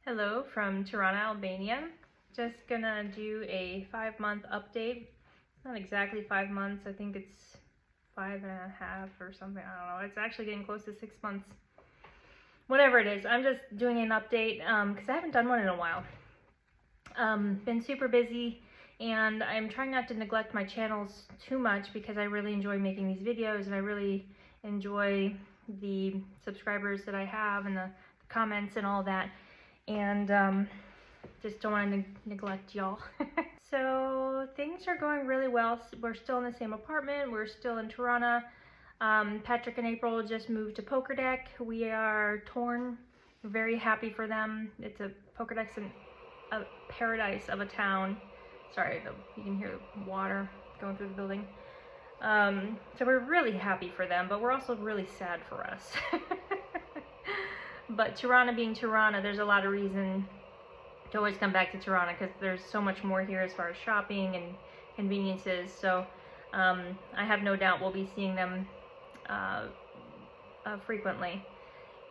Hello from Tirana, Albania. Just gonna do a 5-month update. It's not exactly 5 months, I think it's 5.5 or something, I don't know. It's actually getting close to 6 months. Whatever it is, I'm just doing an update because I haven't done one in a while. Been super busy and I'm trying not to neglect my channels too much because I really enjoy making these videos and I really enjoy the subscribers that I have and the comments and all that. And just don't want to neglect y'all. So things are going really well. We're still in the same apartment. We're still in Tirana. Patrick and April just moved to Poker Deck. We are torn. We're very happy for them. It's a Poker Deck's a paradise of a town. Sorry, you can hear the water going through the building. So we're really happy for them, but we're also really sad for us. But Tirana being Tirana, there's a lot of reason to always come back to Tirana because there's so much more here as far as shopping and conveniences. So I have no doubt we'll be seeing them frequently.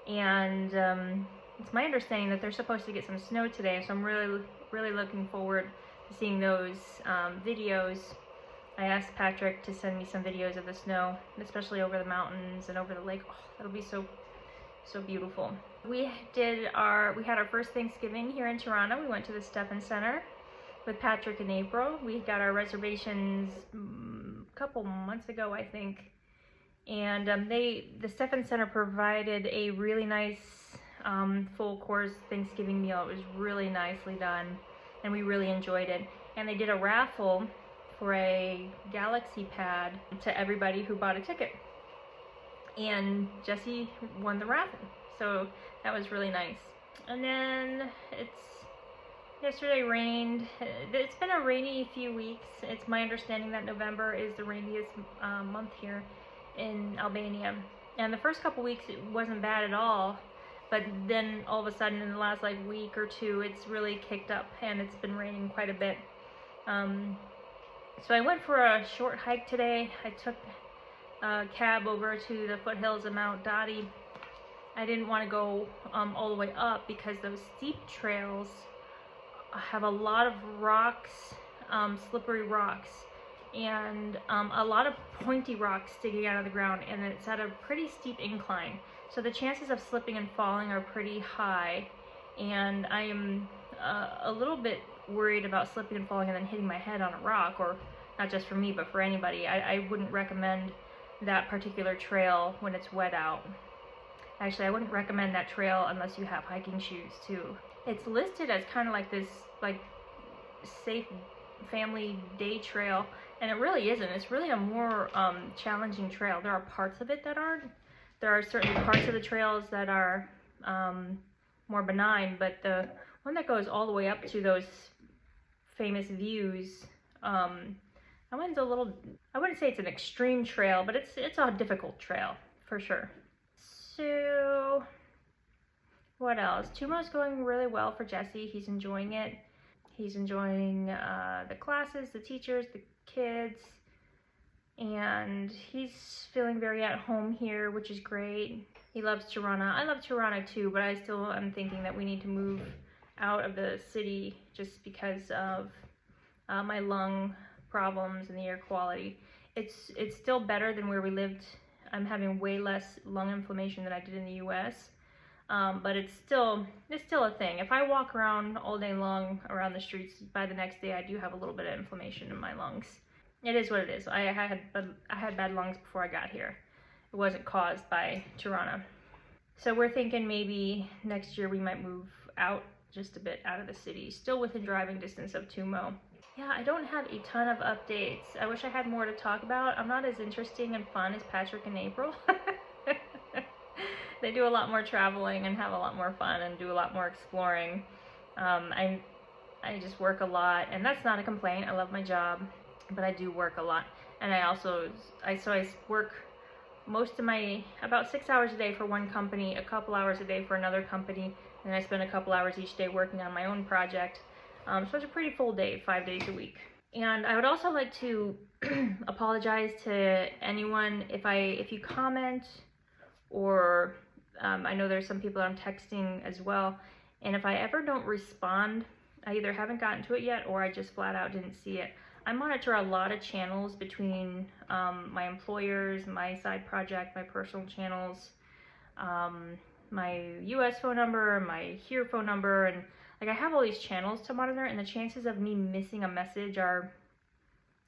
And it's my understanding that they're supposed to get some snow today, so I'm really looking forward to seeing those videos. I asked Patrick to send me some videos of the snow, especially over the mountains and over the lake. Oh, that'll be so beautiful. We had our first Thanksgiving here in Tirana. We went to the Stephen Center with Patrick and April. We got our reservations a couple months ago, I think. And the Stephen Center provided a really nice full course Thanksgiving meal. It was really nicely done and we really enjoyed it. And they did a raffle for a Galaxy Pad to everybody who bought a ticket. And Jesse won the raffle, so that was really nice. And then yesterday rained. It's been a rainy few weeks. It's my understanding that November is the rainiest month here in Albania. And the first couple weeks it wasn't bad at all, but then all of a sudden in the last week or two it's really kicked up and it's been raining quite a bit. So I went for a short hike today. I took cab over to the foothills of Mount Dadi. I didn't want to go all the way up because those steep trails have a lot of rocks, slippery rocks, and a lot of pointy rocks sticking out of the ground, and it's at a pretty steep incline. So the chances of slipping and falling are pretty high, and I am a little bit worried about slipping and falling and then hitting my head on a rock, or not just for me, but for anybody. I wouldn't recommend that particular trail when it's wet out. Actually, I wouldn't recommend that trail unless you have hiking shoes too. It's listed as kind of like this safe family day trail, and it really isn't. It's really a more challenging trail. There are parts of it that aren't. There are certain parts of the trails that are more benign, but the one that goes all the way up to those famous views, that one's a little, I wouldn't say it's an extreme trail, but it's a difficult trail for sure. So what else? Tumo's going really well for Jesse. He's enjoying it. He's enjoying the classes, the teachers, the kids, and he's feeling very at home here, which is great. He loves Tirana. I love Tirana too, but I still am thinking that we need to move out of the city just because of my lung problems and the air quality. It's still better than where we lived. I'm having way less lung inflammation than I did in the US, but it's still a thing. If I walk around all day long around the streets, by the next day I do have a little bit of inflammation in my lungs. It is what it is. I had bad lungs before I got here. It wasn't caused by Tirana. So we're thinking maybe next year we might move out just a bit out of the city, still within driving distance of Tumo. Yeah, I don't have a ton of updates. I wish I had more to talk about. I'm not as interesting and fun as Patrick and April. They do a lot more traveling and have a lot more fun and do a lot more exploring. I just work a lot, and that's not a complaint. I love my job, but I do work a lot. And I work most of about 6 hours a day for one company, a couple hours a day for another company, and I spend a couple hours each day working on my own project. So it's a pretty full day, 5 days a week. And I would also like to apologize to anyone if you comment, or I know there's some people I'm texting as well, And if I ever don't respond, I either haven't gotten to it yet or I just flat out didn't see it. I monitor a lot of channels between my employers, my side project, my personal channels, my US phone number, my here phone number, and like I have all these channels to monitor, and the chances of me missing a message are,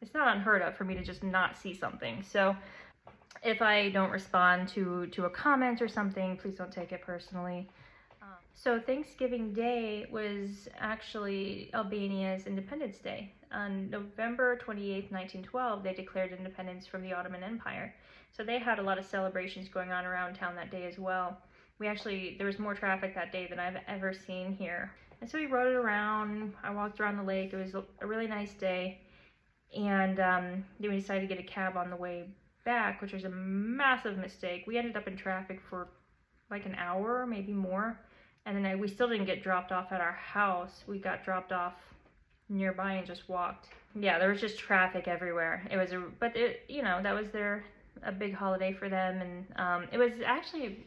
it's not unheard of for me to just not see something. So if I don't respond to a comment or something, please don't take it personally. So Thanksgiving Day was actually Albania's Independence Day. On November 28th, 1912, they declared independence from the Ottoman Empire. So they had a lot of celebrations going on around town that day as well. There was more traffic that day than I've ever seen here. And so we rode it around. I walked around the lake. It was a really nice day. And then we decided to get a cab on the way back, which was a massive mistake. We ended up in traffic for like an hour, maybe more. And then we still didn't get dropped off at our house. We got dropped off nearby and just walked. Yeah, there was just traffic everywhere. It was you know, that was a big holiday for them. And it was actually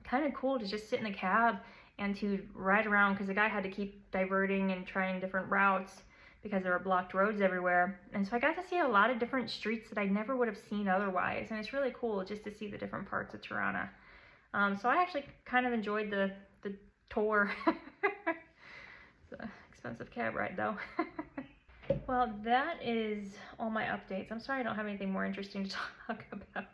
kind of cool to just sit in a cab and to ride around, because the guy had to keep diverting and trying different routes because there were blocked roads everywhere. And so I got to see a lot of different streets that I never would have seen otherwise. And it's really cool just to see the different parts of Tirana. So I actually kind of enjoyed the tour. It's an expensive cab ride though. Well, that is all my updates. I'm sorry I don't have anything more interesting to talk about.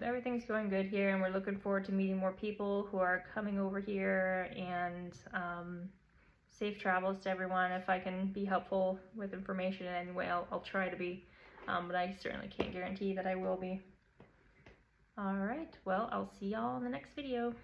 Everything's going good here, and we're looking forward to meeting more people who are coming over here, and safe travels to everyone. If I can be helpful with information in any way, I'll try to be, but I certainly can't guarantee that I will be. Alright, well, I'll see y'all in the next video.